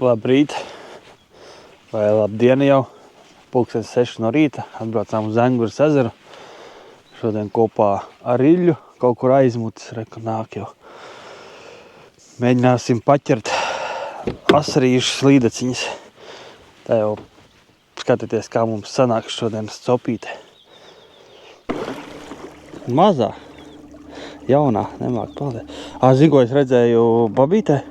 Labrīt, vai labdiena jau. Pulkstens 6 no rīta, atbraucām uz Engures ezeru. Šodien kopā ar Iļļu kaut kur aizmutis, reku nāk jau. Mēģināsim paķert asarīšas līdeciņas. Tā jau skatieties, kā mums sanāk šodienas copīte. Mazā, jaunā, nemāk paldēt. Zinu, ko es redzēju babītē.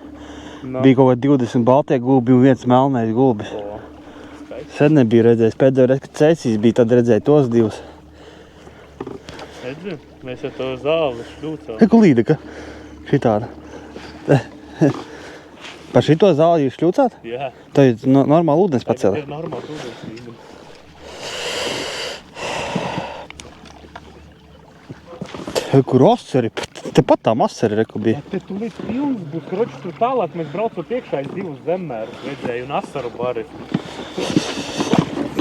Bija kaut kā 20 baltie gulbi un viens melnais gulbis. Sen nebija redzējis. Pēdējo reizi, kad cēsīs bija, tad redzēju tos divus. Redzi, mēs ar to zāli šļūcām. Eku līdeka. Šitāda. Par šito zāli jūs šļūcāt? Jā. Tā ir normāli ūdens pacēla. Tā ir normāli ūdens līmeni. Kur aseri? Tepat tā aseri reku bija. Te tu līdz pilns būs, kroči, tur tālāk mēs braucot iekšā, es divus zemmērus redzēju un asaru bari.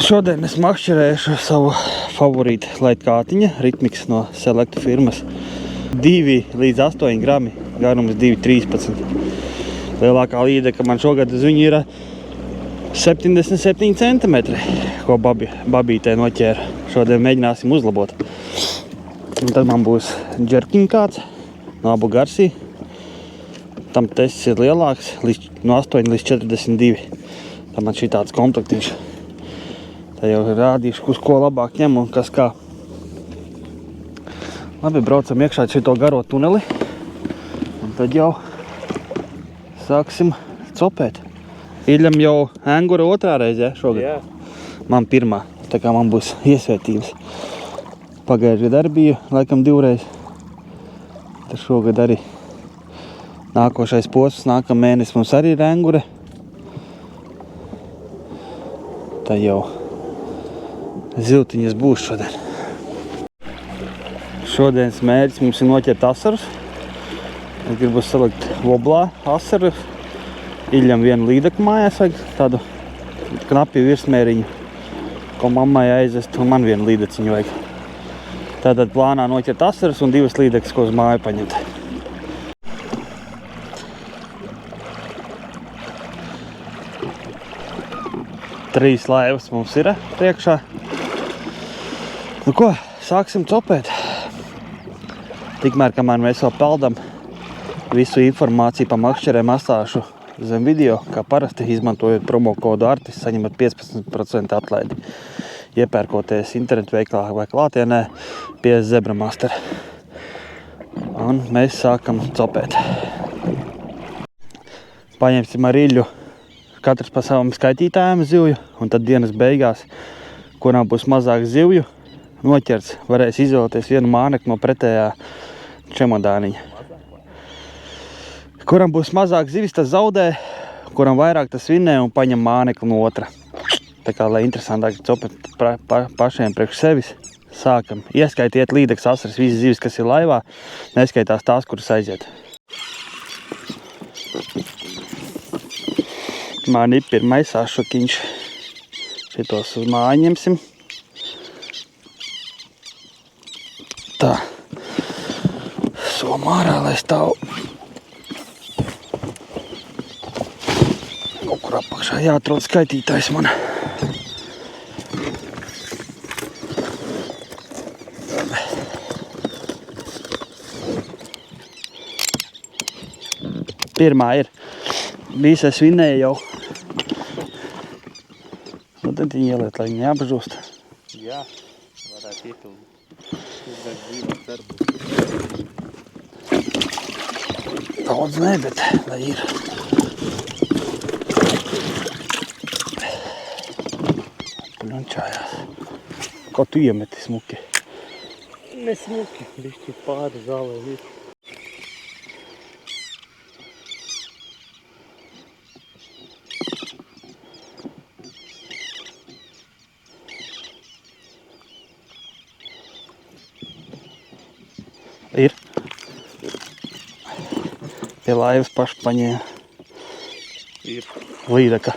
Šodien es makšķerēšu savu favorītu laitkātiņa, Ritmiks no Select firmas. 2 līdz 8 grami, garums 2,13. Lielākā līdeka man šogad uz viņu ir 77 centimetri, ko babītē noķēra. Šodien mēģināsim uzlabot. Un tad man būs džerkiņ kāds no abu garsī. Tam tests ir lielāks, no 8 līdz 42. Tad man šī tāds komplektiņš. Tā jau rādīšu, uz ko labāk ņem un kas kā. Labi, braucam iekšā šito garo tuneli. Un tad jau sāksim copēt. Iļam jau Engura otrā reize, šogad? Jā. Man pirmā, tā kā man būs iesvētības. Pagājuši gadu arī biju, laikam 2 reizi. Tad šogad arī nākošais posms, nākam mēnesis mums arī ir Engure. Tā jau ziltiņas būs šodien. Šodienas mērķis mums ir noķert asarus. Es gribu salikt voblā asaru. Iļam vienu līdeku mājās vajag, tādu knapi virsmēriņu, ko mammai aizvest, un man vienu līdeciņu vajag. Tātad plānā noķert asarus un 2 līdekas, ko uz māju paņemt. Trīs laivas mums ir priekšā. Nu ko, sāksim copēt. Tikmēr, kamēr mēs vēl peldam, visu informāciju pa makšķerēm atstāšu zem video, kā parasti izmantojot promo kodu ARTIS, saņemat 15% atlaidi. Iepērkoties internetu veiklā vai klātienē pie Zebra Master. Un mēs sākam copēt. Paņemsim ar Iļļu katrs pa savam skaitītājiem zivju, un tad dienas beigās, kurām būs mazāk zivju, noķerts, varēs izvēlēties vienu mānekli no pretējā čemodāniņa. Kuram būs mazāk zivis, tas zaudē, kuram vairāk tas vinnē un paņem mānekli no otra. Tā kā, lai interesantāk copēt pašiem priekš sevis, sākam. Ieskaitiet līdeks asaras, visas zivis, kas ir laivā, neskaitās tās, kuras aiziet. Man ir pirmais ašukiņš. Šitos uz māju ņemsim. Tā. Somu ārā, lai stāv. Kaut kur apakšā jāatrod skaitītājs man. Pirmā ir. Visi es vinnēju jau. Nu tad viņi ieliet, lai viņi apžūst. Jā, varētu ietildīt. Uzgāt dzīvot darbu. Daudz ne, bet lai ir. Puļunčājās. Ko tu iemeti smuki? Nesmuki, bišķi pāri zālē ir. Ir. Pie laivas paši paņēma. Ir. Līdeka.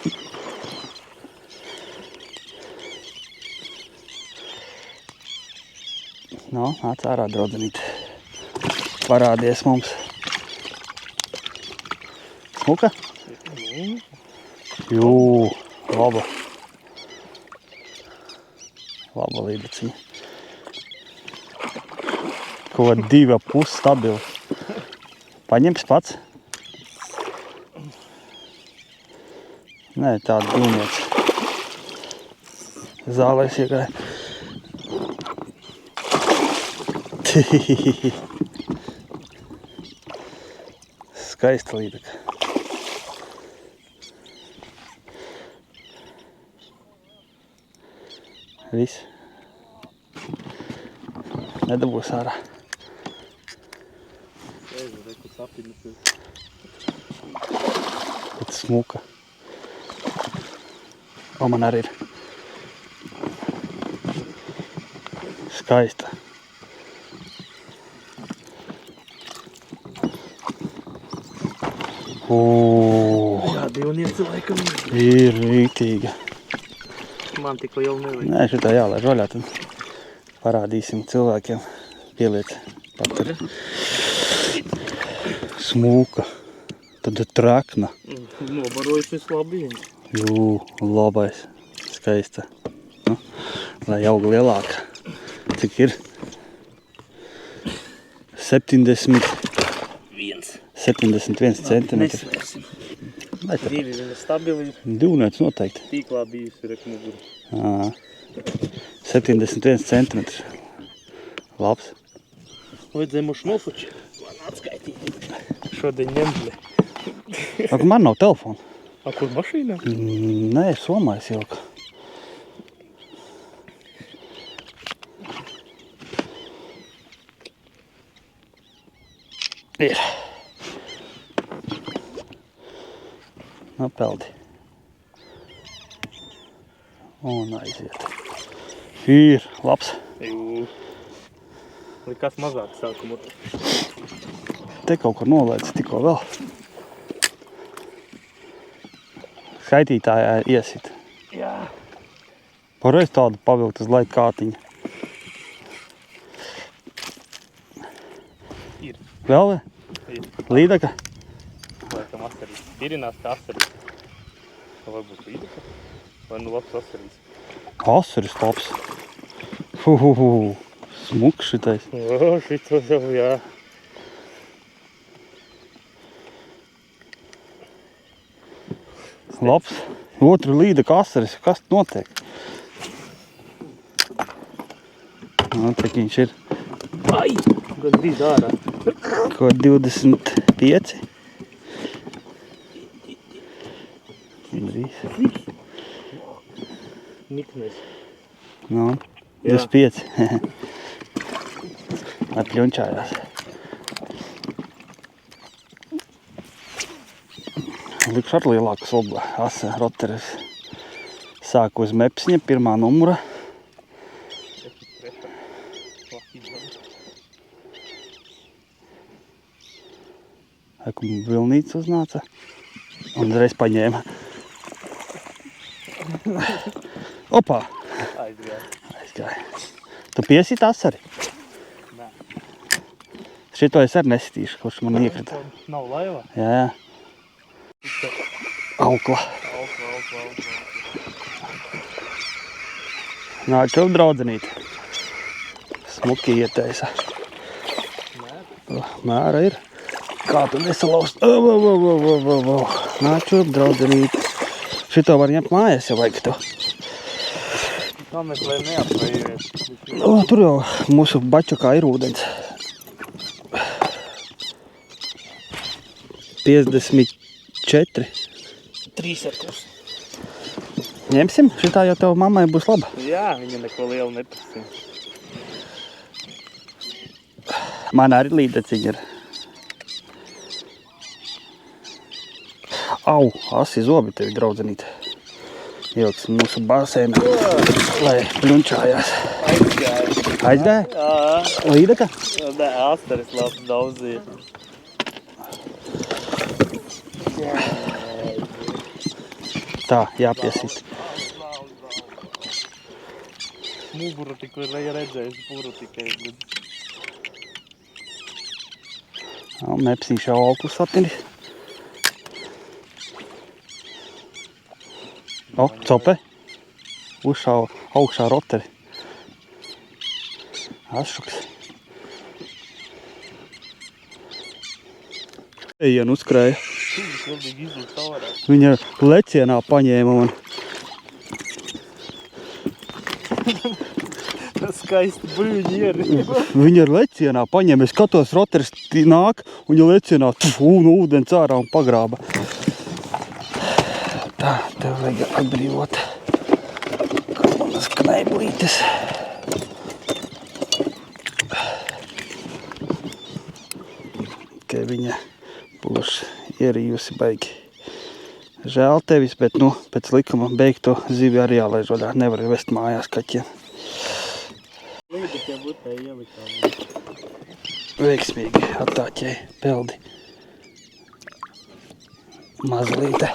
No, nāc ārā, draudzenīt. Parādies mums. Smuka? Jū, laba. Laba līdeciņa. Ko 2,5 stabili. Paņems pats? Nē, tāda divniec. Zālēs iegāja. Skaista līdeka. Viss. Nedabūs ārā. Bet smuka. O, man arī ir. Skaista. Jā, divnieci laikam ir rītīga. man tik liela nevajag. Nē, šitā jālaiž vaļā, tad parādīsim cilvēkiem. Pieliec patari. Smūka. Tad trakna. Nobarojas vislabīgi. Jū, labais. Skaista. Nu, lai auga lielāka. Cik ir? 71 centimetri. Nesvērsim. Vai tad? Divi viņa stabili. Divniec noteikti. Tīklā bijusi rekmuguri. 71 centimetri. Labs. Vajadzēja muši nofuči. Man atskaitīt. Šodien ņemtli. Ak, man nav telefona. A, kur mašīnā? Nē, somais jau. Ir. Napeldi. Un aiziet. Ir. Labs. Jū. Likās mazāk sākumu. Te kaut kur nolēdz tikko vēl. Skaitītājā iesit. Jā. Pareiz tādu pavilkt uz laika kātiņa. Ir. Vēl vai? Ir. Līdaka? Laikam asarīs. Pirinās kā asarīs. Varbūt līdaka. Vai nu labs asarīs. Asaris labs. Huhuhu. Smuks šitais. O, šito jau, jā. Labs. Otru līdaka asaris. Kas notiek? Cik viņš ir? Ai! Gan drīz ārā. Ko 25? Drīz. Niknes. Nu, Jā. 25. Atļunčājās. Likšu ar lielāku slobu. Asa roteris. Sāku uz Mepsiņa, pirmā numura. Aiku vilnīca uznāca. Un uzreiz paņēma. Opā! Aizgāja. Tu piesīt asari? Nē. Šito es arī nesitīšu, kurš man iekrita. Nav laivā? Jā. Aukla. Aukla. Nāc šob draudzenīt. Smuki ietaisa. Mēra ir. Kā tu nesalaust? Nāc šob draudzenīt. Šito var ņemt mājās, ja vajag to. Nomeklē neapvējies. Tur jau mūsu bačukā ir ūdens. 54. 3 ar kurs. Ņemsim? Šitā jau tev mammai būs laba. Jā, viņa neko lielu neprasīja. Man arī līdeciņa ir. Au, asi zobi tevi draudzenīt. Ieliksim mūsu basēnā, lai pļunčājās. Aizgāja? Jā. Līdaka? Nē, astaris labs daudzīja. Tā, jāpiesīt. Muguru tik redzējis, puru tikai. Mepsīšu jau auklu satini. O, cope. Uzšāva augšā roteri. Ašuks. Ejienu uzkrēja. Viņa lecienā paņēma man. Skaisti bruņieri. Viņa ar lecienā paņēma. Es skatos, roteris nāk, un viņa lecienā no ūdens ārā un pagrāba. Tā, tev vajag atbrīvot. Kā manas knaiblītes. Ka viņa būs ierījusi baigi. Žēl tevis, bet, pēc likuma beigto zivi arī jālaiž vaļā. Nevar vest mājās kaķiem. Veiksmīgi attāķēja peldi. Mazlīte.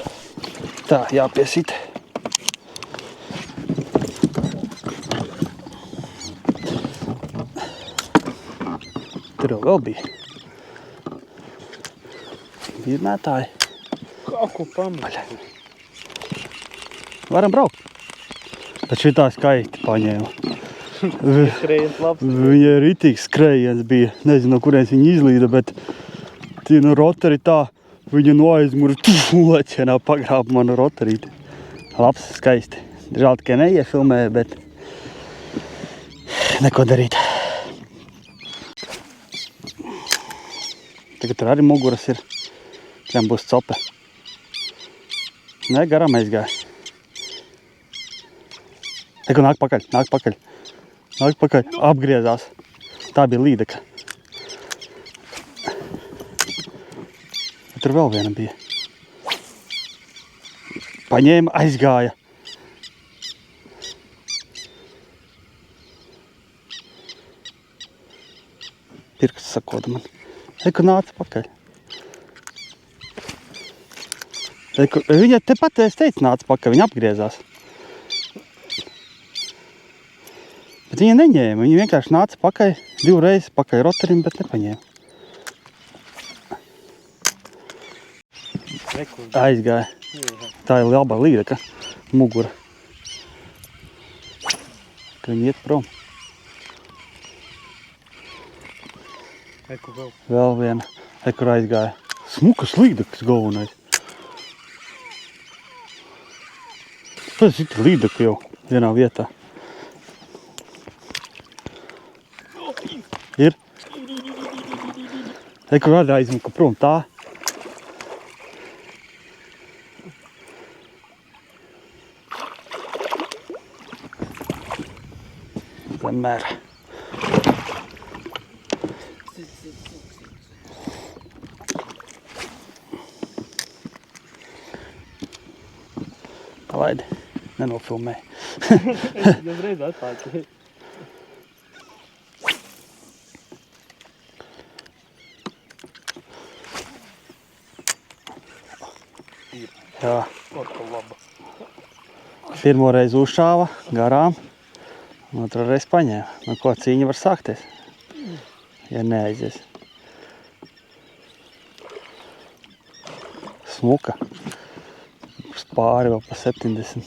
Tā, jāpiesita. Tur vēl bija. Virmētāji. Kako pamatā? Varam braukt. Bet šitā skaisti paņēma. Skrējiens labs. Viņa ritīgs skrējiens bija. Nezinu, no kurienes viņa izlīda, bet tie no roteri tā, viņa no aizmura lecienā pagrāba manu roterīti. Labs, skaisti. Žēl tikai neiefilmēja, bet neko darīt. Tagad tur arī muguras ir. Viņam būs cope. Nē, garām aizgāja. Teku nāk pakaļ. Apgriezās. Tā bija līdeka. Tur vēl viena bija. Paņēma, aizgāja. Pirksts sakoda man. Teku nāca pakaļ. Viņa tepat, es teicu, nāca pakaļ, viņa apgriezās. Bet viņa neņēma, viņa vienkārši nāca pakaļ, 2 reizes pakaļ roterim, bet nepaņēma. Aizgāja. Tā ir laba līdeka, mugura. Ka viņa iet prom. Vēl viena, kur aizgāja. Smukas līdekas galvenais. Tas ir līdeka jau vienā vietā. Ir? Kur arī aizmuka prom tā. Vienmēr. Palaidi, nenofilmēji. Uzreiz atpāķi. Jā. Pirmo reizi uzšāva garām, otru reizi paņēma. No ko cīņa var sākties, ja neaizies. Smuka. Pāri vēl pa 70.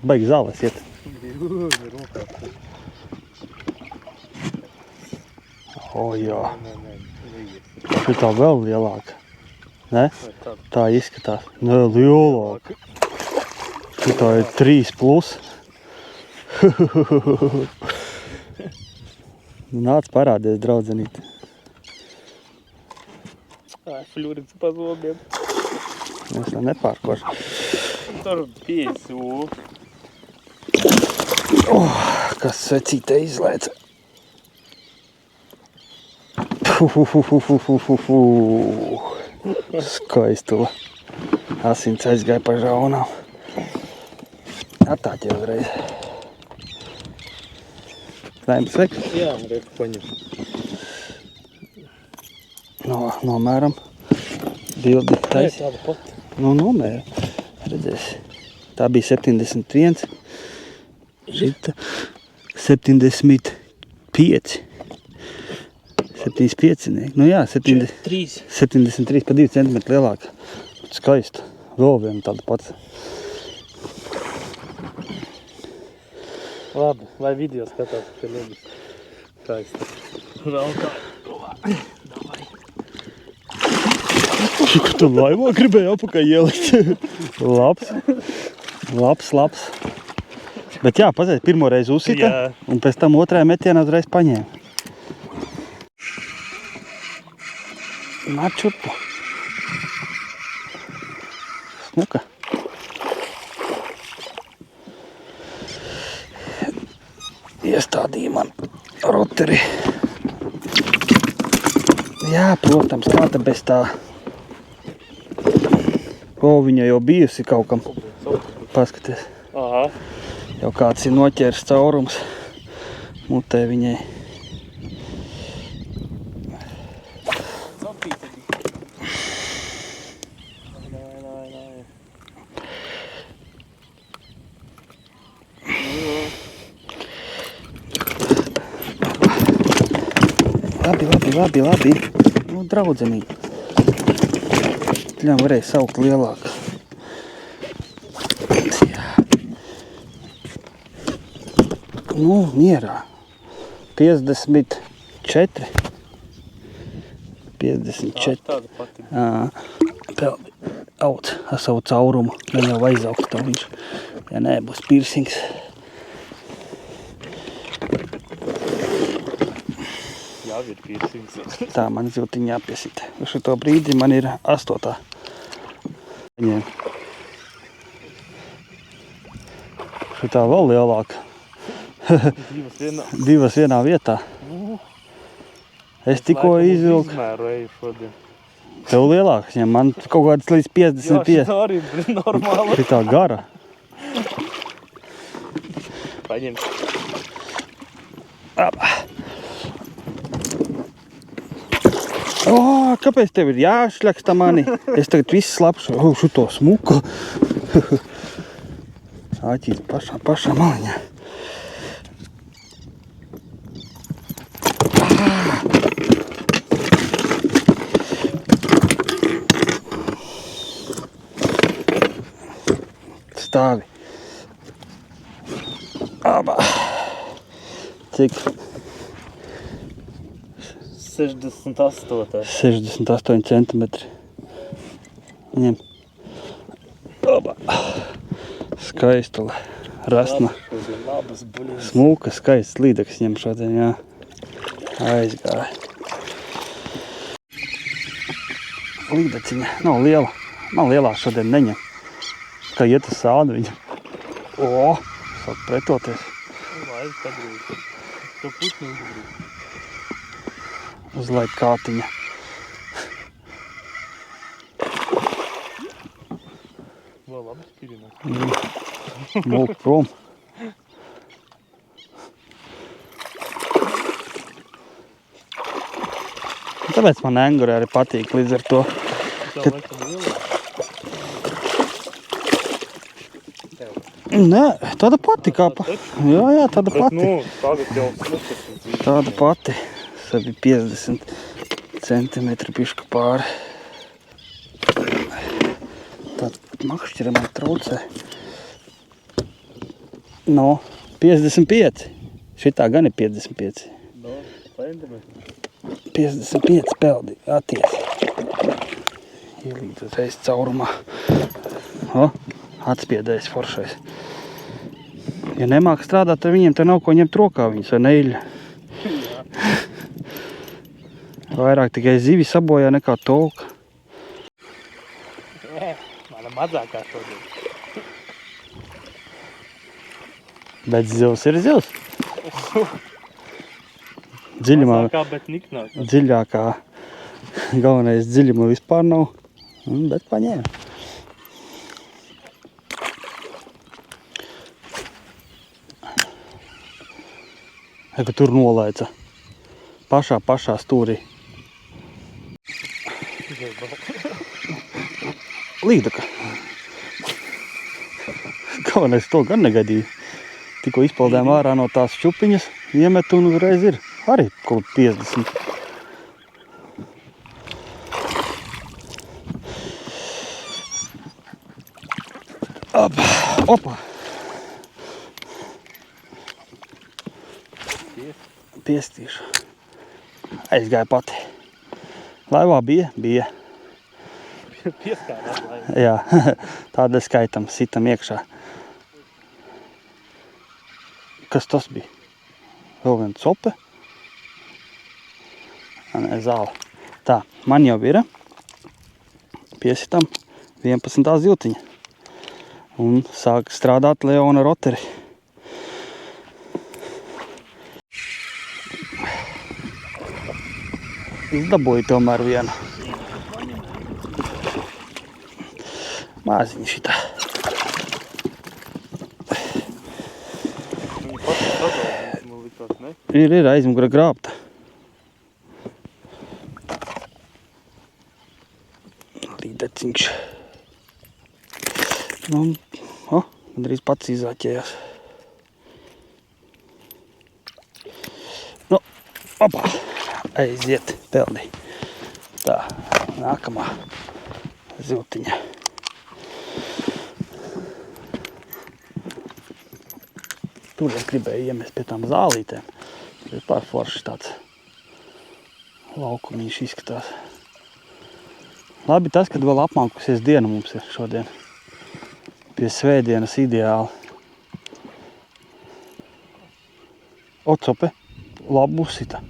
Baigi zālēs iet. O, jā. Šitā vēl lielāka. Ne? Tā izskatās. Nē, lielāka. Šitā ir 3+. Nāc parādies, draudzenīte. Fļurits pa zobiem. Es vēl nepārkošu. Tur piesu. Kas svecīte izlēca. Skaistula. Asins aizgāja pa žaunām. Attāķi uzreiz. Znājums veiks? Jā, reiz paņem. Nomēram. Bildi taisi. Tāda pat. Nomēra. Redzēsi. Tā bija 71. Šita 75. 75. Nu jā, 73 pa 2 cm lielāka. Skaista. Vēl viena tāda pats. Labi, lai video skatās, ka nebūs skaisti. Vēl kā. Davai. Kur tu laivā gribēji apakaļ ielikt? Labs. Bet jā, paziet, pirmo reizi uzsita, Jā. un pēc tam otrajā metienā uzreiz paņēma. Mačupu. Smuka. Iestādīja man roteri. Jā, protams, kāda bez tā. O, viņa jau bijusi kaut kam. Paskaties. Aha. Jau kāds ir noķēris caurums mutē viņai. Labi. Nu, draudzenīgi. Ļam varēja saukt lielāk. Jā. Nu, mierā. 54. 54. Tāda pati. Peldi aut ar savu caurumu. Gan jau aizaugt tā viņš. Ja nē, būs piercings. Jā, ir piercings. Tā, man ziltiņā jāpiesita. Uz šo brīdi man ir 8. Ņem. Šitā vēl lielāka. Divas vienā vietā. Es tikko izvilku. Izmēroju šodien. Tev lielāks, ja man kaut kāds līdz 55. Jā, šitā arī normāli. Šitā gara. Paņem. O, kāpēc tev ir jāšļaksta mani? Es tagad viss slapšu. Šito smuku. Āķīt pašā maliņā. Stāvi. Abā. Cik? 68. 68 centimetri. Ņem. Abā. Skaistula. Rasna. Labas buļiņas. Smuka, skaists līdeks ņem šodien, jā. Aizgāja. Līdeciņa nav liela. Man lielā šodien neņem. Kā iet uz sādu viņa. O, sāk pretoties. Lai, pagrīz. To putni uzgrīz. Uzlaid kātiņa. Vēl labi spirināt. Mūk prom. Tāpēc man enguri arī patīk līdz ar to. Tā laikam lielā. Nē, tāda pati kā pa... Jā, tāda Bet, pati. nu, tagad jau smukas. Tāda pati. Sabi 50 centimetri piška pāri. Tāda makšķira man traucē. No, 55. Šitā gan ir 55. No, centimetri. 55 peldi, attiesi. Ielīd uzreiz caurumā. O, atspiedējis foršais. Ja nemāk strādāt, tad viņiem te nav ko ņemt rokā viņus, vai neļa. Vairāk tikai zivi sabojā nekā tolka. Mana mazākā šodien. Bet zivs ir zivs. Dziļumā, Mazākā, bet niknāk. dziļākā. Galvenais dziļuma vispār nav. Bet paņēma. Ka tur nolaica. Pašā stūrī. Līdaka. Galvenais to gan negadīju. Tikko izpaldējām ārā no tās šķupiņas, iemet un uzreiz ir arī kaut 50. Opa, opa. Piestīšu. Aizgāja pati. Laivā bija. Pieskārās laivā. Jā, tāda skaitam, sitam iekšā. Kas tas bija? Vēl viena cope? Nē, zāle. Tā, man jau ir. Piesitam 11. ziltiņa. Un sāk strādāt Leona roteri. Izdabūju tomēr vienu. Māziņa šitā. Viņa pati sadalās, man likās, ne? Ir aizmugura grābta. Līdeciņš. Nu, gandrīz pats izāķējās. Nu, opā, aiziet, peldi. Tā, nākamā ziltiņa. Tur es gribēju iemest pie tām zālītēm. Ir pārforšs tāds laukumiņš izskatās. Labi tas, kad vēl apmaukusies diena mums ir šodien. Pie svētdienas ideāli. Ocope, labi uzsita.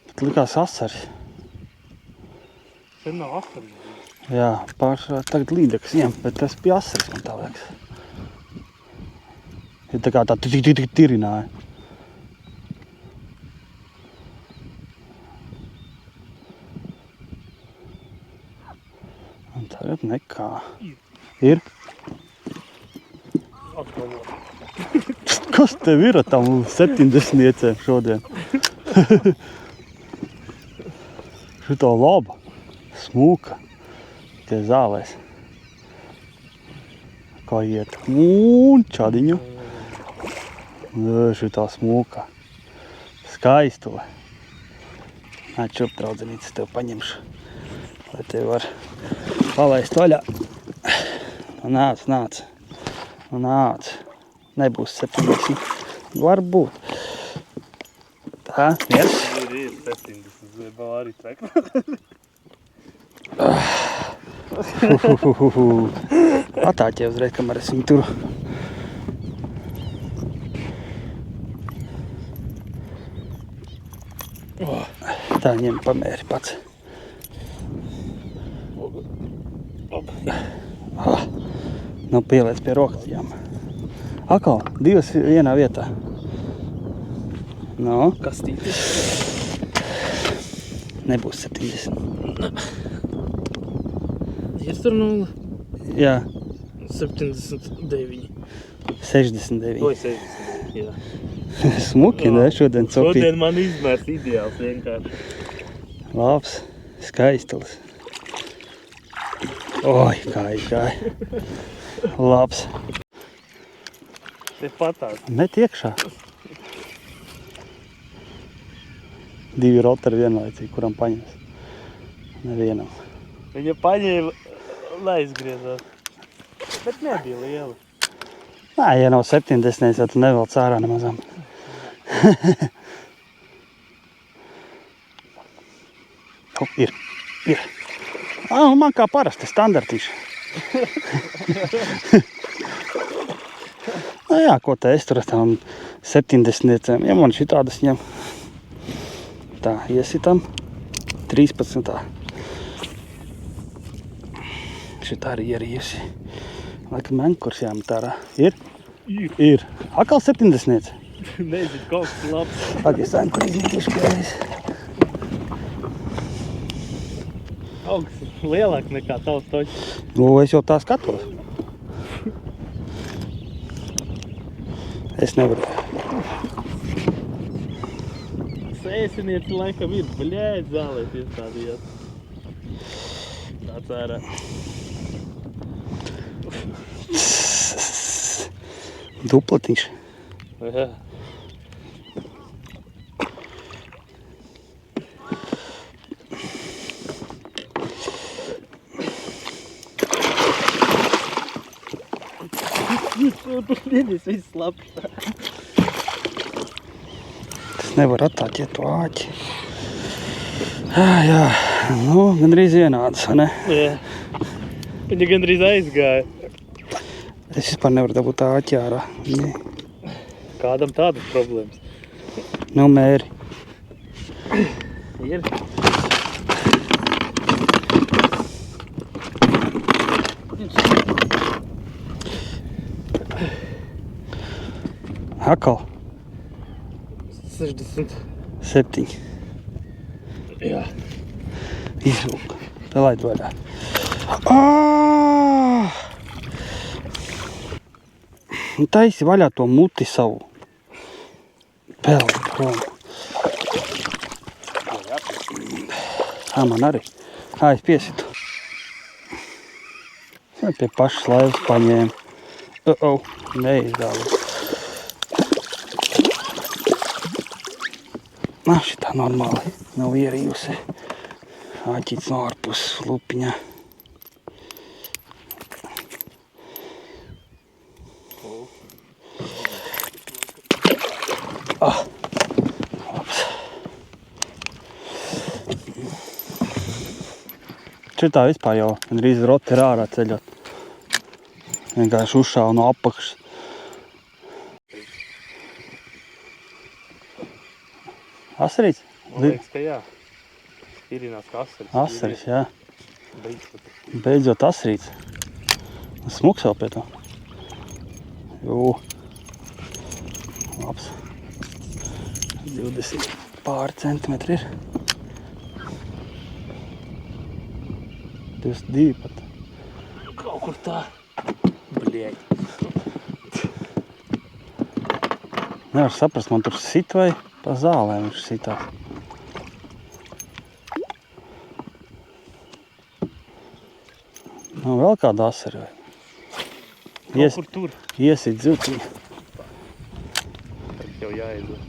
Bet likās asaris. Sen nav asaris. Jā, pārsvarā tagad līdeklis ņem, bet tas bija asaris, man tā liekas. Ir tā kā tā tirināja. Un tagad nekā. Ir? Atkal. Kas tev ir ar tam 70 šodien? Šito laba, smūka, tie zālēs. Kā iet? Un čadiņu. Šitā smūka. Skaistule. Nā, čurp, draudzenītes, tev paņemšu. Lai tev var palaist vaļā. Nāc. Nāc. Nebūs 70. Varbūt. Tā, viens. Ir 70, vēl arī trek. Atāķē uzreiz, kamēr es viņu turu. Tā, ņem pamēri pats. Nu, pieliec pie rokatījām. Akal, divas vienā vietā. No. Kastītis. Nebūs 70. Ir tur 0? Jā, 79. 69. Oi, 69, jā. Smuki, ne? Šodien copī. Šodien man izmērs ideāls vienkārši. Labs, skaistulis. Oi, kā. Labs. Te patās. Met iekšā. Divi rotari vienlaicīgi, kuram paņems. Nevienam. Viņa paņēma, lai izgriezās. Bet nebija liela. Nā, ja nav 70, tad tu nevelc ārā nemazam. Ir. Nu man kā parasti, standartiši. Nu jā, ko te es tur ar tām 70. Ja man šitādas ņem. Tā, iesitam. 13. Šitā arī ierījusi. Laikam menkurs jāmet ārā. Ir? Ir. Akal 70. Nezinu, kaut kas labs. Pagaid, menkuru izmītīšu kādreiz. Augsts lielāk nekā tavs toķis. Nu, es jau tā skatos. Es nevaru. Sēsinieci laikam ir, bļēd, zālēt iestādījās. Tāds ārā. Duplatiņš. Jā. Lidis viss labs. Es nevaru attāķiet to āķi. Jā, nu, gandrīz vienādas, vai ne? Jā. Viņa gandrīz aizgāja. Es vispār nevaru dabūt āķi ārā. Nē. Kādam tādas problēmas? Nu, mēri. Ir. Akal. 67. Jā. Izrūk. Tā laid vaļā. Taisi vaļā to muti savu. Peldi prom. Man arī. Es piesitu. Pie pašas laivas paņēmu. Neizdāvu. Šitā normāli. Nav ierījusi. Āķīts no ārpuses lupiņā. Labs. Šitā vispār jau gandrīz roti ir ārā ceļot. Vienkārši uzšāva no apakšas. Asarīts? Man liekas, ka jā. Spīrinās kā asarīts. Asarīts, jā. Beidzot. Beidzot asarīts. Smuks vēl pie to. Jū. Labs. 20 pāri centimetri ir. 22 pat. Kaut kur tā. Bļēj. Nevar saprast, man tur sit vai pa zālēm viņš sitās. Nu, vēl kāda asari vai? Kaut kur tur. Iesit ziltiņa. Tad jau jāiedod.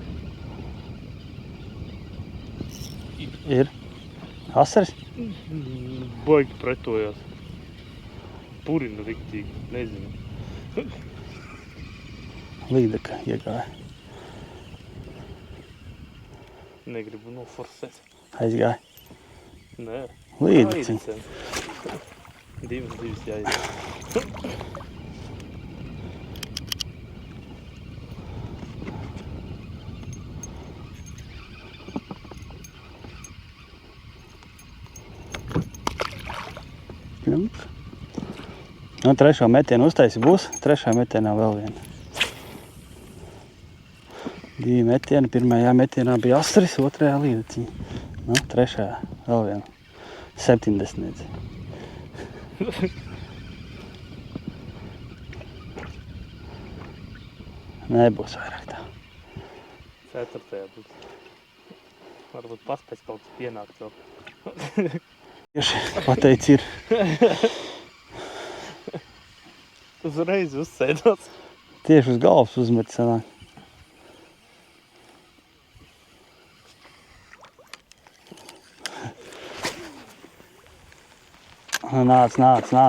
Ir. Asaris? Baigi pretojās. Purina riktīgi. Nezinu. Līdeka iegāja. Negribu noforsēt. Aizgāja. Nē. Līdeciņa. Divas jāiedod. Nu, trešo metienu uztaisi būs, trešā metienā vēl viena. 2 metieni, pirmajā metienā bija asaris, otrajā līdeciņa. Nu, trešajā vēl viena. 70. Nebūs vairāk tā. 4. būs. Varbūt paspēc kaut kas pienākt vēl. Tieši pateici ir. Uzreiz uzsēdās. Tieši uz galvas uzmet sanāk. Nāc,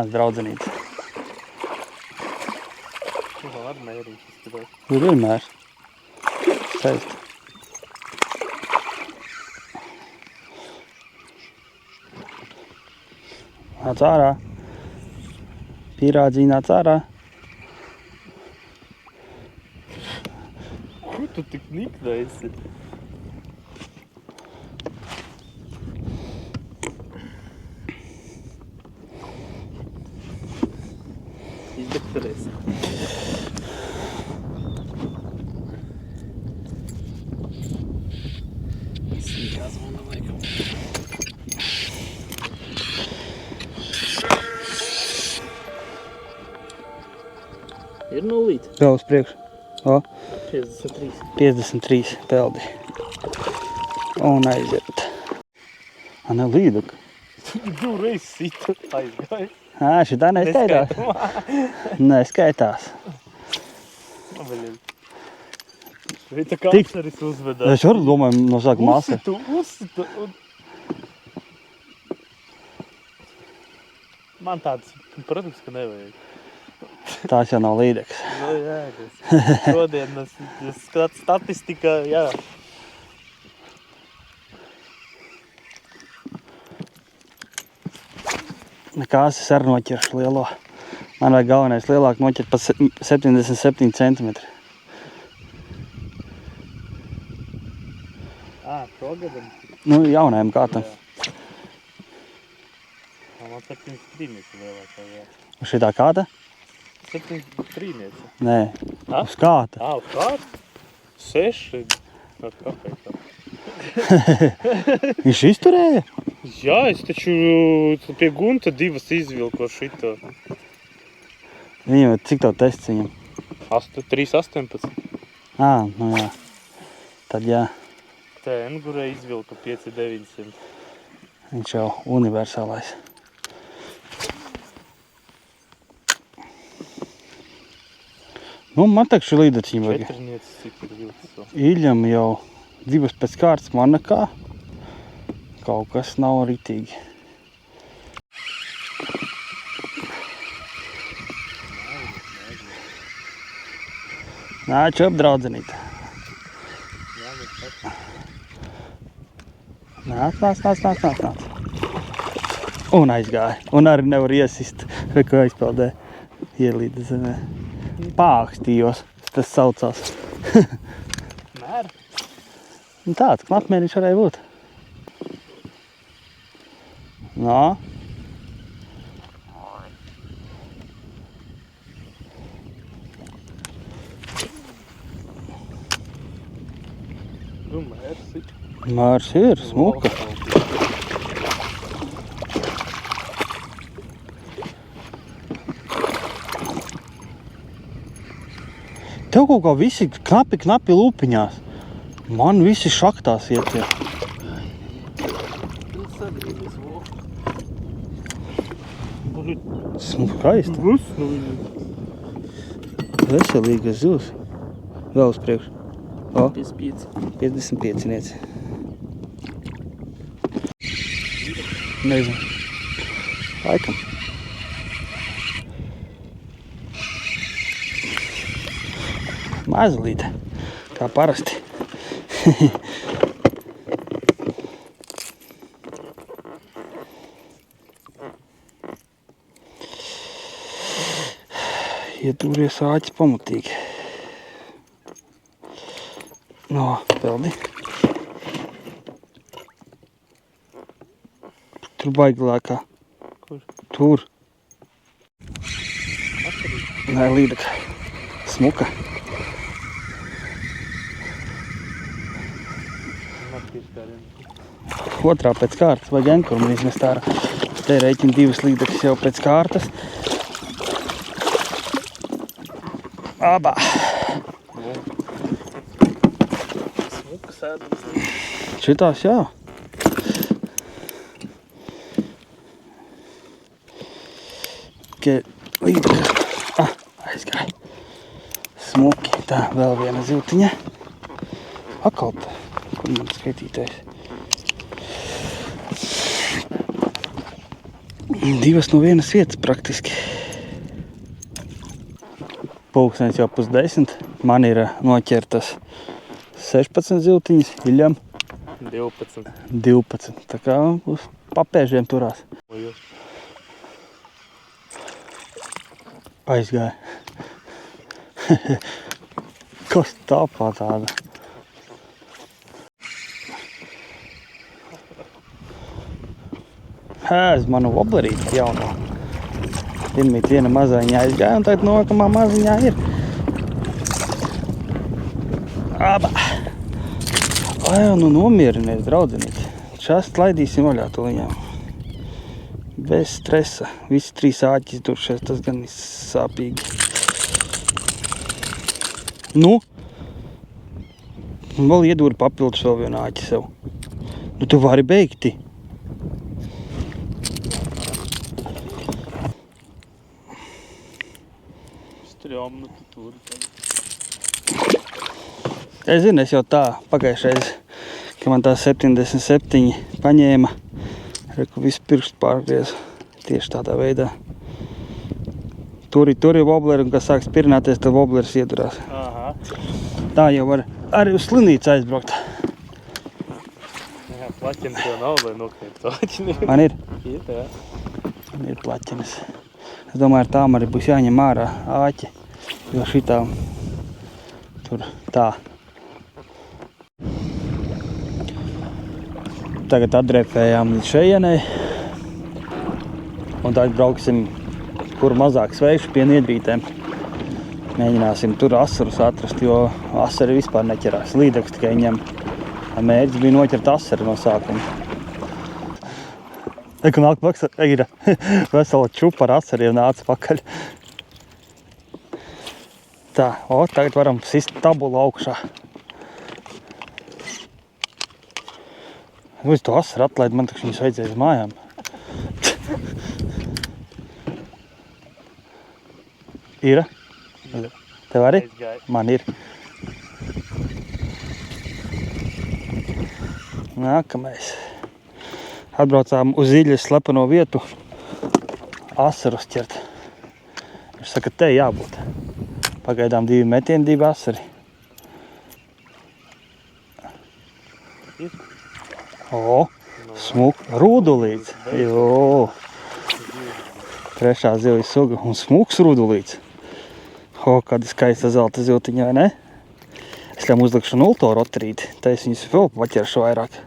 draudzenīte. Ar mērīšu izskatās. Tur ir mērs. Sēst. Nāc ārā. Pīrādzīja nāc ārā. Ko tu tik nikna esi? Izdektorēs. Sīkās man laikam. Ir nulīt. Vēl uz priekšu. O, 53. 53 peldi. Un aiziet. Ne līdaka. Divreiz sita aizgāja. Šitā neskaitās. Neskaitās. Viņa tā kā Tik- apsaris uzvedās. Es varu domāju no sākuma asa. Uzsita. Man tāds, protams, ka nevajag. Tās jau nav līdekļas. Nu, jā, šodien statistika, jā. Nekās es arī noķeršu lielo. Man vajag galvenais lielāk noķert pa 77 centimetri. Šogadam? Nu, jaunajam kātam. Man 73 lielākā, jā. Uz šitā kāta? 73. Nē, uz kāta. Uz kāta? 6. Kāpēc tā? Viņš izturēja? Jā, es taču pie gunta 2 izvilko šito. Viņam, cik tev tests viņam? 3,18. Nu jā. Tad jā. Te Engurē izvilka 5,900. Viņš jau universālais. Nu, man tak šī līdeciņa vajag. 4 cik ir vilcis. Iļam jau 2 pēc kārtas, man nekā. Kaut kas nav ritīgi. Nāču apdraudzenīt. Nāc. Un aizgāja. Un arī nevar iesist. Reku aizpeldē. Ielīda zemē. Pākstījos. Tas saucās. Mēr? Tāds knapmēriņš varēja būt. Nā. Mērs ir, smuka. Tev kaut kā visi knapi lūpiņās. Man visi šaktās iet. Skaista. Veselīga zivs. Vēl uz priekšu. 55 nieci. Nezinu. Laikam. Mazlīte. Kā parasti. Ietūries āķis pamatīgi. No, peldi. Tur baigi lēkā. Kur? Tur. Nē, līdaka. Smuka. Otrā pēc kārtas vajag enkurumu izmest ārā. Te reiķina 2 līdakas jau pēc kārtas. Abā. Šitās, jā. Līdaka. Aizgāja. Smuki. Tā, vēl viena zivtiņa. Akalpa. Kur man skaitītais? 2 no vienas vietas praktiski. Pulkstenis jau 9:30. Man ir noķertas 16 zivtiņas, Iļam 12. Tā kā uz papēžiem turās. Aizgāja. Kas tāpā tāda? Uz manu oblerīti jauno. Pirmīt viena mazaņā aizgāja, un tagad nākamā maziņā ir. Abā. Nu nomierinies, draudzenīt. Čast laidīsim vaļā to viņām. Bez stresa. Visi 3 āķis duršies, tas gan sāpīgi. Nu? Un vēl iedūri papildus vēl vienu āķi sev. Nu tu vari beigti. Es zinu, es jau tā pagājušreiz, ka man tā 77 paņēma, reku visu pirkstu pārgriez tieši tādā veidā. Tur ir wobleri, un kas sāk spirināties, tad wobleris iedurās. Aha. Tā jau var arī uz slinīcu aizbraukt. Jā, plaķenis jau nav, lai nokriet plaķini. Man ir? Ir, jā. Man ir plaķenis. Es domāju, ar tām arī būs jāņem ārā āķi, jo šitām tur tā. Tagad atdrēpējām līdz šejienei. Un tagad brauksim, kur mazāk sveišu pie niedrītēm. Mēģināsim tur asarus atrast, jo asari vispār neķerās. Līdeks tikai ņem. Mērķis bija noķert asari no sākuma. Eku nāk blakus, ir vesela čupa ar asariem nāca pakaļ. Tā, tagad varam sist tabulu augšā. Es to asaru atlaidu, man taču viņus vajadzēja uz mājām. Ir? Tev arī? Man ir. Nākamais. Atbraucām uz Iļas slepeno vietu asarus ķert. Viņš saka, te jābūt. Pagaidām 2 metieni, 2 asari. Smuk, rūdulīts. Jo. Trešā zivju suga un smuks rūdulīts. Kāda skaista zelta ziltiņā, ne? Es ļām uzlikšu 0 rotrīti, tā es viņus vēl paķeršu vairāk.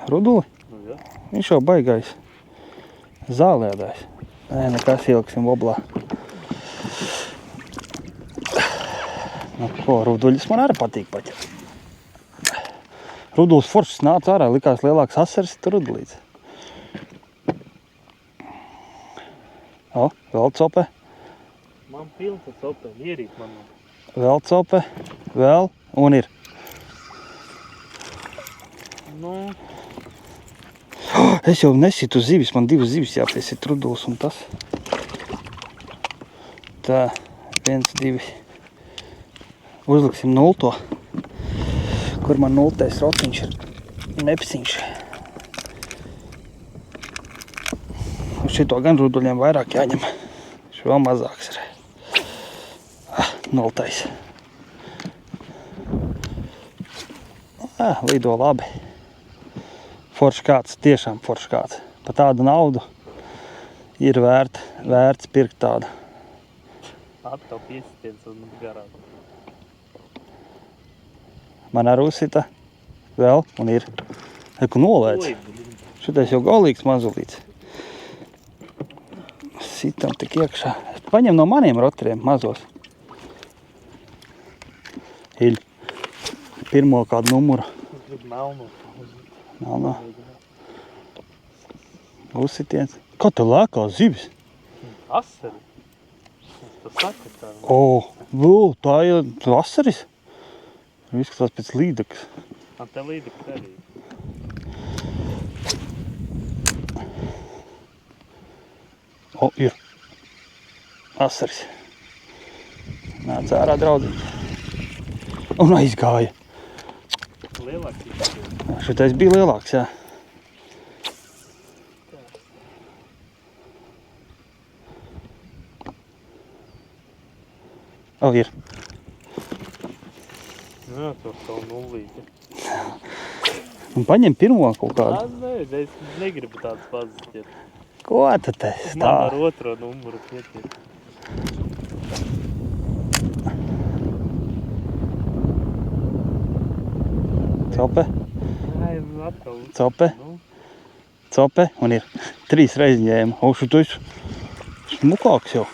Ruduli? Nu, jā. Viņš jau baigais. Zālēdājs. Nē, nekas ieliksim voblā. Nu, ko, ruduļus man arī patīk paķert. Rudulis foršs nāca ārā, likās lielāks asaris, tur rudulīts. Vēl cope. Man pilns ar cope, ierīt man. Vēl cope, vēl un ir. Nu. Es jau nesitu zivis, man 2 zivis jāpiesit, rudulis un tas. Tā, 1, 2. Uzliksim 0. Kur man 0. rotiņš ir nepsiņš. Uz šito gan ruduļiem vairāk jāņem. Šo vēl mazāks ir. 0. Lido labi. Foršs kāds, tiešām foršs kāds. Pa tādu naudu ir vērts pirkt tādu. Atkal 5 un garāk. Man arī uzsita vēl un ir. Eku nolēc. Šitais jau galīgs mazulīts. Sitam tik iekšā. Paņem no maniem rotriem mazos. Iļ. Pirmo kādu numuru. Es gribu melnu. Melno. Uzsitiens. Kā te lēkā zivis? Asari? Es to saku tā. Tā ir asaris? Izskatās pēc līdekas. Te līdekas arī. Ir. Asaris. Nāca ārā draudziņš. Un aizgāja. Lielāks ir. Šitais bija lielāks, jā. Ir. Jā, tur savu nullīti. Un paņem pirmo kaut kādu. Es negribu tāds pazīt. Ko tad es tā? Man ar otro numuru pietiek. Cope. Atkal. Cope. Cope. Un ir 3 reizi ņēma. Šitais smukāks jau.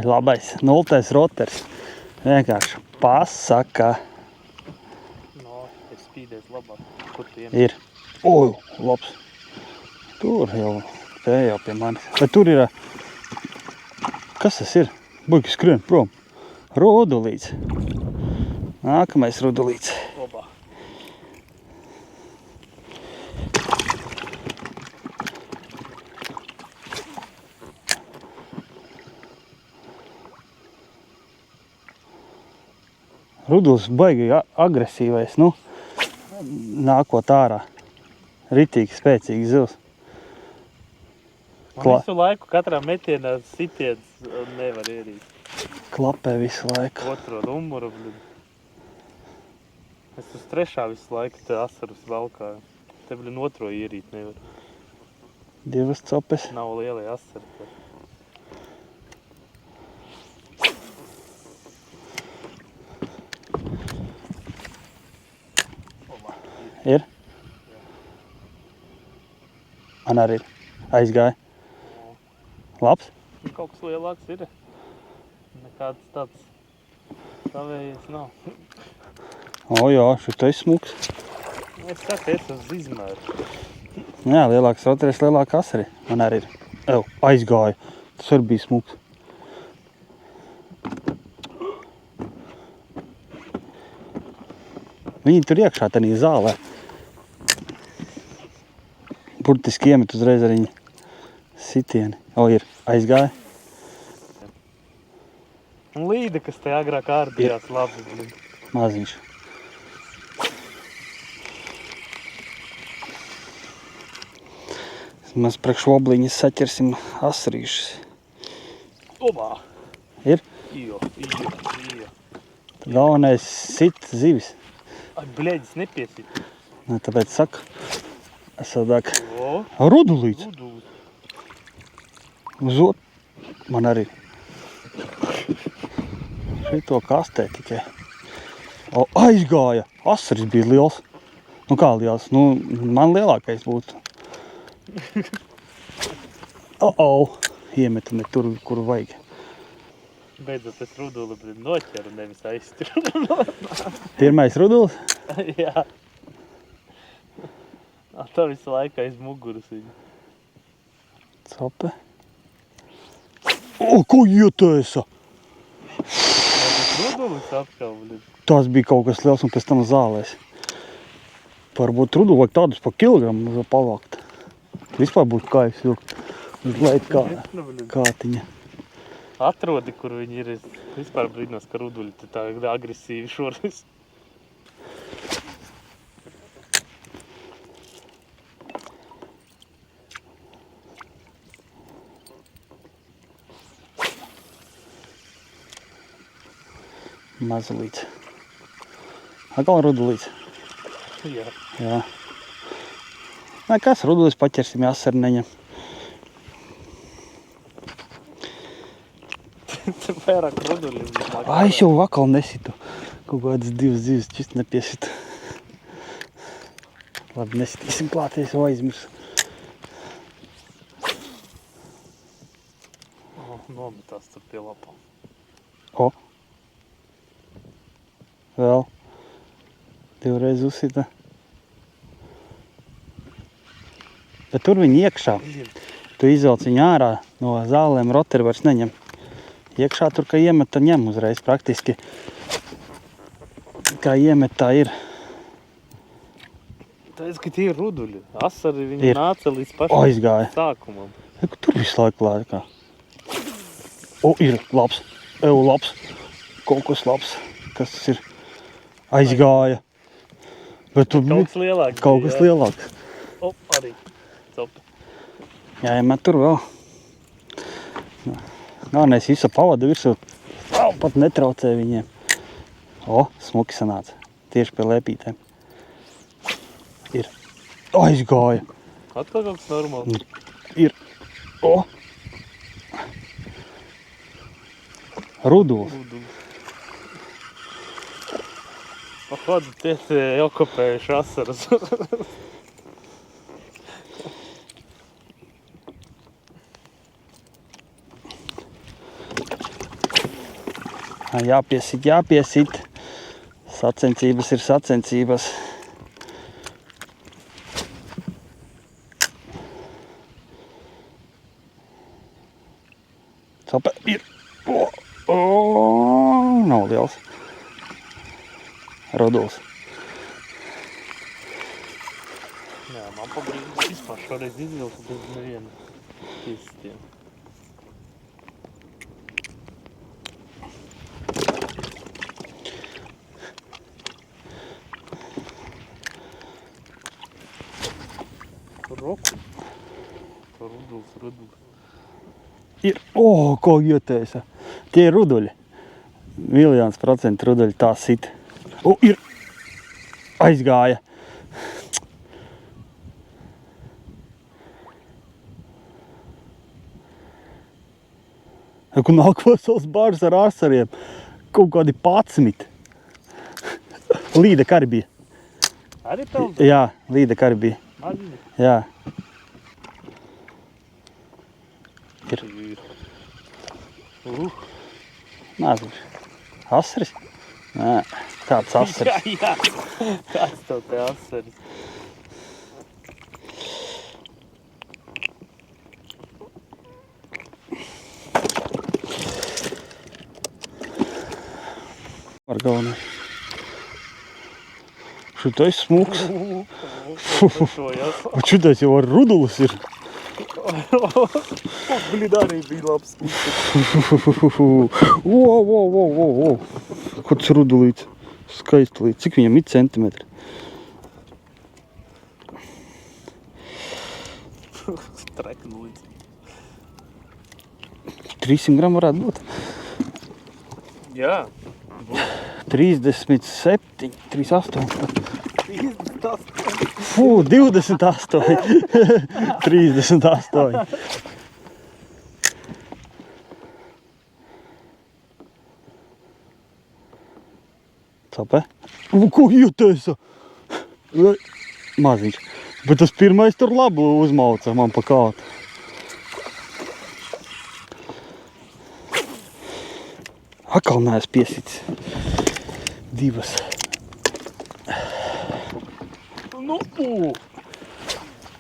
Labais, 0. roters. Vienkārši pasaka. Es spīdēs labāk. Kur tu iemet? Ir. Labs. Tur jau, te jau pie manis. Bet tur ir, kas tas ir? Buļki skrien prom. Rudulīts. Nākamais rudulīts. Ruduls baigi agresīvais, nu, nākot ārā. Ritīgi, spēcīgi zivs. Man visu laiku katrā metienā sitiens nevar ierīt. Klapē visu laiku. Otro numuru, blin. Es uz trešā visu laiku te asarus valkāju. Te, blin, otro ierīt nevar. Divas copes. Nav lielie asari. Ir? Man arī ir. Aizgāja. Labs? Kaut kas lielāks ir. Nekāds tāds savējies nav. O jā, šitais smuks. Es saku, es uz izmēru. Jā, lielāks roteris, lielāka asari. Man arī ir. Aizgāja. Tas arī bija smuks. Viņi tur iekšā tenī zālē. Burtiski iemet uzreiz ar viņu sitieni. Ir. Aizgāja. Un līde, kas te agrāk ārdījās labi, blin. Maziņš. Mēs priekš obliņas saķersim asarīšus. Obā! Ir? Jo. Galvenais sit zivis. Ai, bļeģis, nepiesit. Tāpēc saku, sadāk. O, Rudulīts. rudulis. Uzot. Man arī. Šito kastē tikai. Aizgāja. Asaris bija liels. Nu kā liels? Nu, man lielākais būtu. Iemetami tur, kur vajag. Beidzot es ruduli, blin, noķeru, nevis aizturu. Pirmais rudulis. Jā. Tā visu laiku aiz muguras viņa. Cope. Ko ietaisa? Rudulis atkal, blin. Tas bija kaut kas liels un pēc tam zālēs. Varbūt ruduli vajag tādus pa kilogramu pavākt. Vispār būtu kaips vilkt. Uz leit kātiņa. Atrodi, kur viņi ir. Es vispār brīnos, ka ruduļi te tā agresīvi šoreiz. Mazulīts. Atkal rudulīts. Jā. Jā. Kas rudulis paķersim, asari neņem. Te vairāk ruduļi. Es jau vakal nesitu. Kaut kādas divas zivis čist nepiesitu. Labi, nesitīsim klāties, jau aizmirs. Nometās tur pie lapām. Vēl. Divreiz uzsita. Bet tur viņi iekšā. Tu izvelc viņu ārā no zālēm, roteri vairs neņem. Iekšā tur, ka iemet, tad ņem uzreiz praktiski. Kā iemet, tā ir. Tā ka tie ir ruduļi. Asari viņi nāca līdz pašam Aizgāja. sākumam. Tur visu laiku lēkā. Ir labs. Labs. Kaut kas labs. Kas tas ir? Aizgāja. Bet tu Kaut kas lielāks. Kaut kas lielāks. Arī. Copi. Jāiemet tur vēl. Galvenais visu pavada virsū. Pat netraucē viņiem. Smuki sanāca. Tieši pie lēpītēm. Ir. Aizgāja. Atkal kaut kas normāls. Ir. Rudulis. Походу, tie jau kopējuši asaras. Jāpiesit. Sacensības ir sacensības. Cope ir. Nav liels. Rudulis. Jā, man pabrīdis vispār šoreiz izvilku bez neviena pīstiem. roku. Ruduls. Ir, ko ietēsa. Tie ir ruduļi. 100% ruduļi tā sit. Ir. Aizgāja. Kur nāk vesels bars ar asariem. Kaut kādi 11. Līda karbija. Arī peldu? Jā, līda karbija. Maziņi? Jā. Ir. Maziņš. Asaris? Nē, kāds asaris. Jā. Kāds tev te asaris? Ar galvenais. Šitais smuks. Šitais jau ar rudulis ir. Blid, arī bija labs. Kāds rudulīts. Skaistlīts. Cik viņam ir centimetri? Treknulīts. 300 gramu varētu būt. Jā. 37, 38. 38. Fū, 28. 38. Capē? Ko ietēsa? Maziņš. Bet tas pirmais tur labu uzmauca man pa kātu. Akal neesmu piesits. 2.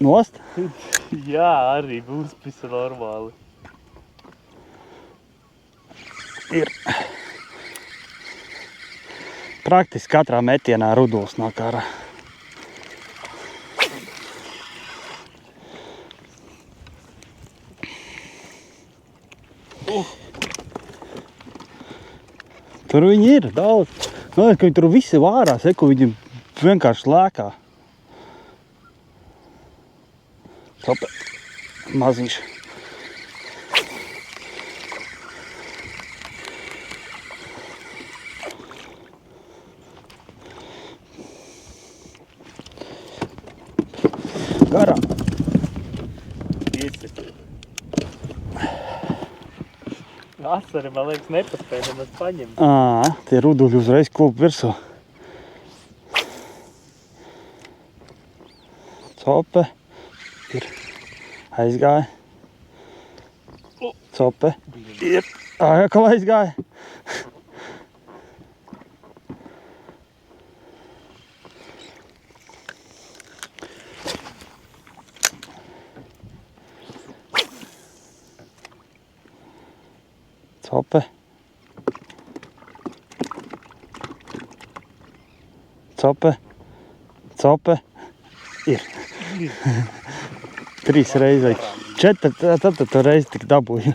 Nost? Jā, arī būs pisa normāli. Ir. Praktiski katrā metienā ruduls nāk ārā. Tur viņi ir daudz. Ka viņi tur visi vārās, ko viņi vienkārši lēkā. Kapē. Maziņš. Garā. Asari, man liekas, nepaspēja nemaz paņemt. Tie ruduļi uzreiz klūp virsū. Cope. Ir. Aizgāja. Cope. Ir. Atkal aizgāja. Cope. Cope. Cope. Ir. 3 reizes. 4, tad tu reizi tik dabūji.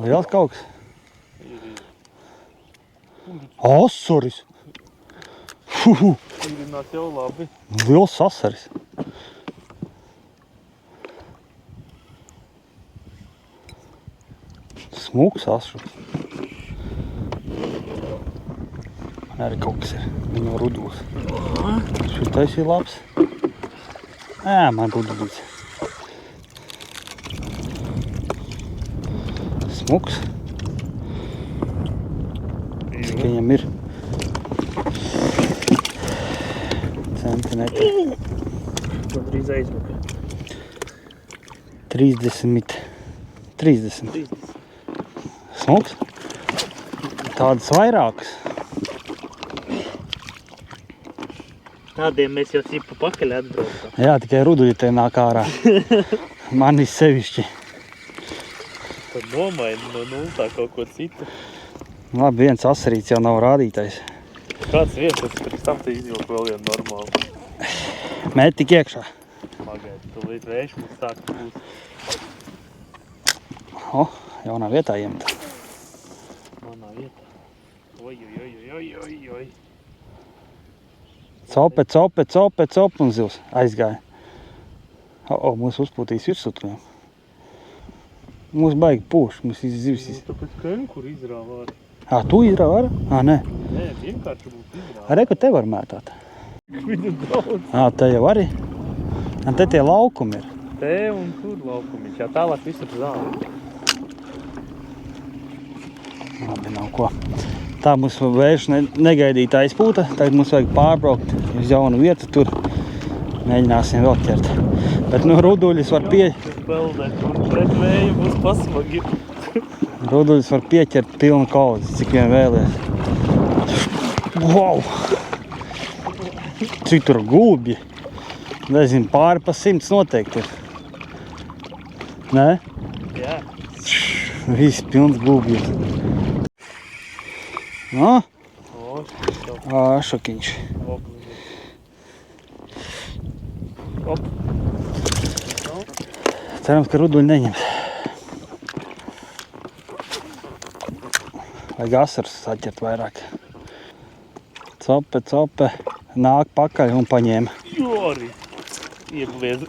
Liels kaut kas. Asaris. Īrināt jau labi. Liels asaris. Smuks asaris. Man arī kaut kas ir. Viņa rudulis. Šitais ir labs. Man rudulis. Smuks. Cik viņam ir? Centimetri. To drīz aizmaka. 30. Smuks. Tādas vairākas. Tādiem mēs jau cipu pakaļ atbraucam. Jā, tikai ruduļi te nāk ārā. Manis sevišķi. Tad nomaini no nultā kaut ko citu. Labi, viens asarīts jau nav rādītais. Kāds viens, tas pirms tam te izvilk vēl vienu normālu. Met tik iekšā. Pagaidi, tu līdz vējš mums sāk būs. Jaunā vietā iemet. Manā vietā. Oj. Cope un zivs aizgāja. Mūs uzpūtīs virsutruņam. Mūs baigi pūš, mūs zivs. Tāpēc kenkur izrāva arī. Tu izrāva arī? Nē. Nē, vienkārši būtu izrāva. Arī, ka te var mētāt. Viņu daudz. Te jau arī. Un te tie laukumi ir. Te un tur laukumiņš. Jā, tālāk visur zāli. Labi, nav ko. Tā mums vērš negaidīta aizpūta. Tagad mums vajag pārbraukt uz jaunu vietu tur. Mēģināsim vēl ķert. Bet ruduļus var Peldēt, un pret vēju būs pasmagi. Ruduļus var pieķert pilnu kaudzi, cik vien vēlies. Wow! Cik tur gulbji? Nezinu, pāri pa 100 noteikti ir. Nē? Jā. Viss pilns gulbjus. No? Šokiņš. Op. Cerams, ka ruduļi neņems. Vajag asaras saķert vairāk. Cope. Nāk pakaļ un paņēma. Jo arī. Iegliez.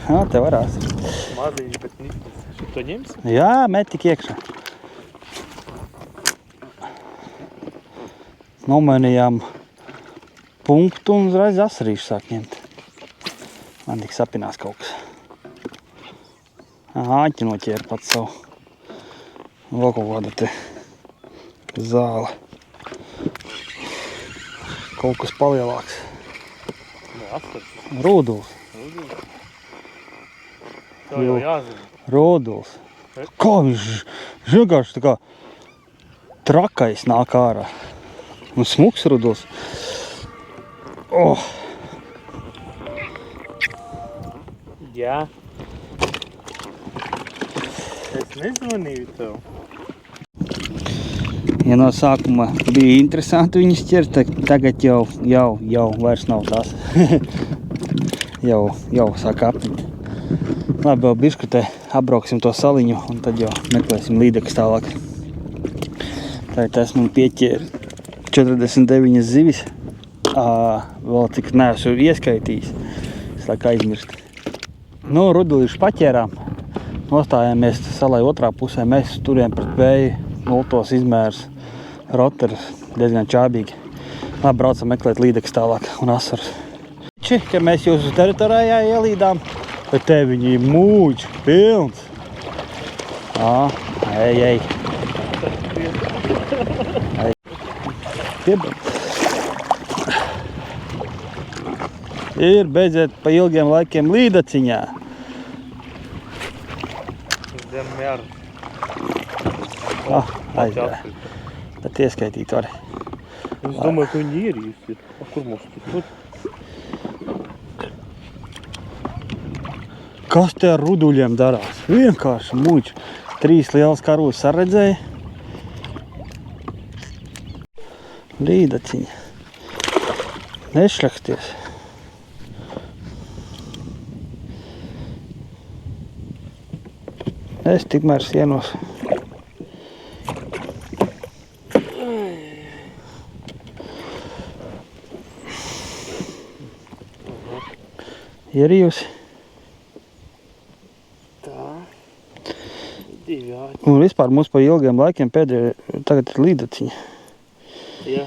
Te varās. Maziņš, bet nīstas. Šito ņems? Jā, met tik iekšā. Nomainījām punktu un uzreiz asarīšu sāk ņemt. Man tik sapinās kaut kas. Āķi noķēra pats savu. Vēl kaut kāda te zāle. Kaut kas palielāks. Asars. Rūduls. Tev jau jāzina. Rūduls. Kā viņš vienkārši tā kā trakais nāk ārā. Un smuks ruduls. Jā. Es nezvanīju tev. Ja no sākuma bija interesanti viņus ķert, tagad jau vairs nav tās. jau sāk apnikt. Labi, vēl bišku te apbrauksim to saliņu un tad jau meklēsim līdekas tālāk. Tagad esmu pieķēri 49 zivis. Vēl cik neesmu ieskaitījis. Es laikā aizmirst. Rudulīšu paķērām. Nostājāmies salai otrā pusē. Mēs turējām pret vēju. Nultos izmērs. Roteris. Diezgan čābīgi. Labi, braucam meklēt līdekas tālāk un asaras. Ka mēs jūsu teritorijā ielīdām. Bet te viņi mūģi pilns. Ej. Piebrauc. Ir beidzēt pa ilgiem laikiem līdaciņā. Vienmēr. Aizgāja. Bet ieskaitīt var. Es domāju, ka viņi ierīsi. Kur mums tur? Kas te ar ruduļiem darās? Vienkārši muļķi. 3 lielas karūs saredzēja. Līdaciņa. Nešļaksties. Es tikmēr sienos. Ierījusi. Tā. 2 āķi. Un vispār mums pa ilgiem laikiem pēdējā tagad ir līdaciņa. Jā.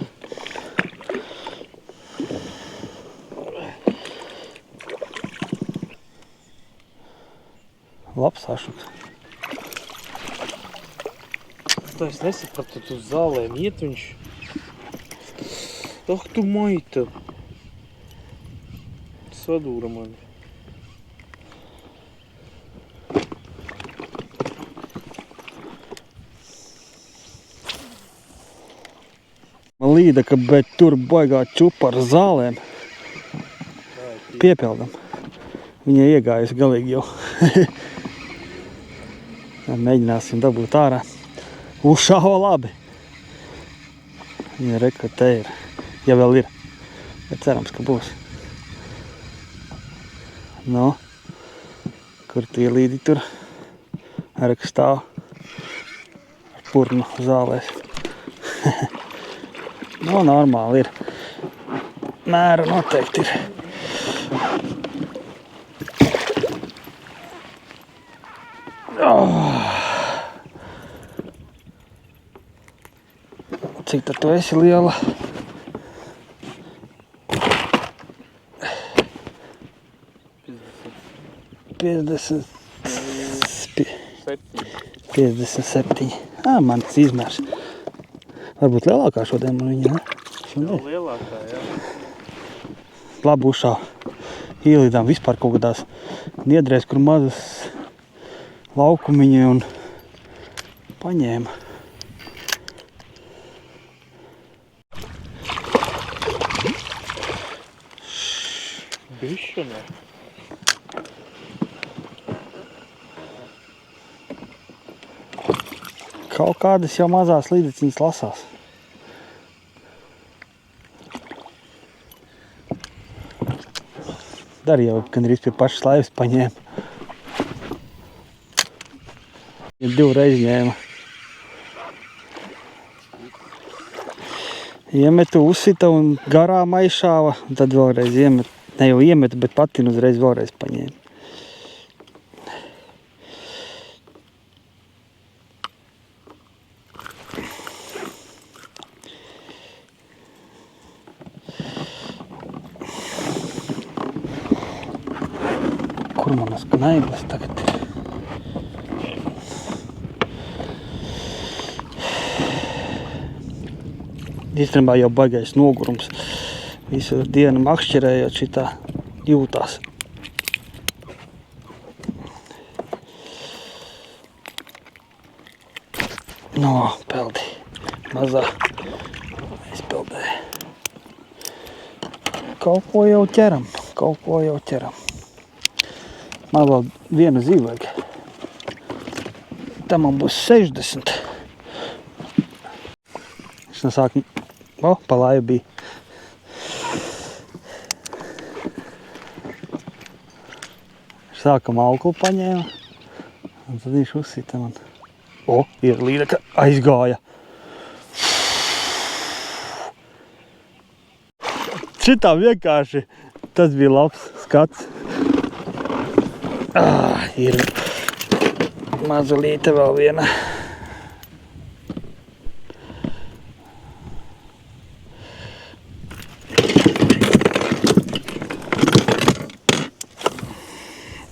Labs ašuks. Tā es nesapratu, tu uz zālēm iet viņš. Tu maita. Sadūra mani. Man līdaka, bet tur baigā čupa ar zālēm. Piepeldam. Viņa iegājusi galīgi jau. Mēģināsim dabūt ārā. Šāva labi. Viņa reka te ir. Ja vēl ir. Bet cerams, ka būs. Kur tie līdi tur? Arī, kas stāv ar purnu zālēs. No, normāli ir. Mēra noteikti ir. Cik tad tu esi liela? 57. Mans izmērs. Varbūt lielākā šodien man viņa, ne? Jau lielākā, jā. Labi uzšāv. Ielidām vispār kaut kādās niedrēs, kur mazas laukumiņi un paņēma. Bišķi, ne? Kaut kādas jau mazās līdeciņas lasās. Dar jau gandrīz pie pašas laivas paņēma. Ja 2 reizi ņēma. Iemetu, uzsita un garām aizšāva, un tad vēlreiz iemetu. Ne jau iemetu, bet patin uzreiz vēlreiz paņēma. Kur manas knaibas tagad ir? Īstenībā jau baigais nogurums. Visu dienu makšķerējot šitā jūtās. No, peldi. Mazā aizpeldēja. Kaut ko jau ķeram. Man vēl vienu zīvi vajag. Tā man būs 60. Es nesāku... pa laivu bija. Sākam auklu paņēma. Un tad viņš uzsita man. Ir līdeka aizgāja. Šitā vienkārši. Tas bija labs skats. Ir mazulīte vēl viena.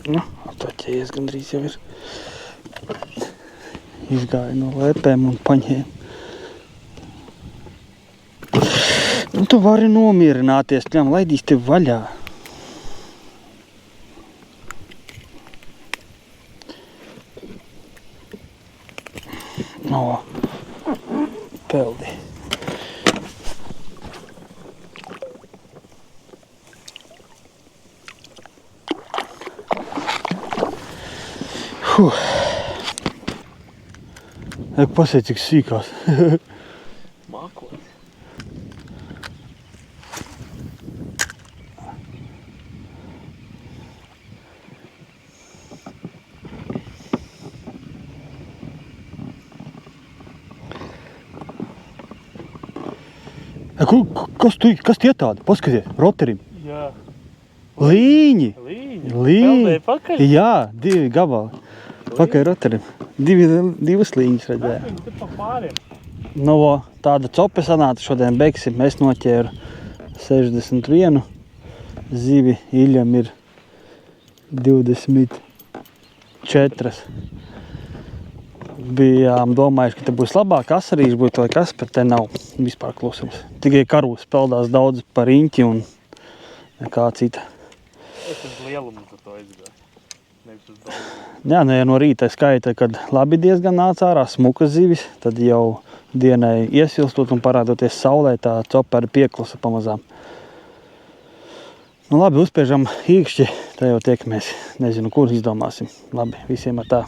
Nu, atvaķējies gandrīz jau ir. Izgāja no lēpēm un paņēma. Nu, tu vari nomierināties, kļām, laidīs tev vaļā. No, peldi. Pasēd, cik sīkās. Mākot. Kas tie tādi? Paskaties, roterim. Jā. Līņi. Peldēja pakaļ? Jā, 2 gabali. Pakaļ roterim. 2 līņas redzēju. Viņi te pa pāriem. No, tāda cope sanāca šodien beigsim. Es noķēru 61. Zivi Iļam ir 24. Bijām domājuši, ka te būs labāk asarīši būtu vai kas, bet te nav vispār klusums. Tikai karūs peldās daudz par riņķi un nekā cita. Es uz lielumu to aizgāju. Nevis uz daudz. Jā, nu ja no rīta skaita, kad labi diezgan nāca ārā smukas zivis, tad jau dienai iesilstot un parādoties saulē, tā copa arī pieklusa pamazām. Nu labi, uzspiežam īkšķi, tā jau tiekamies. Nezinu, kur izdomāsim. Labi, visiem ar tā.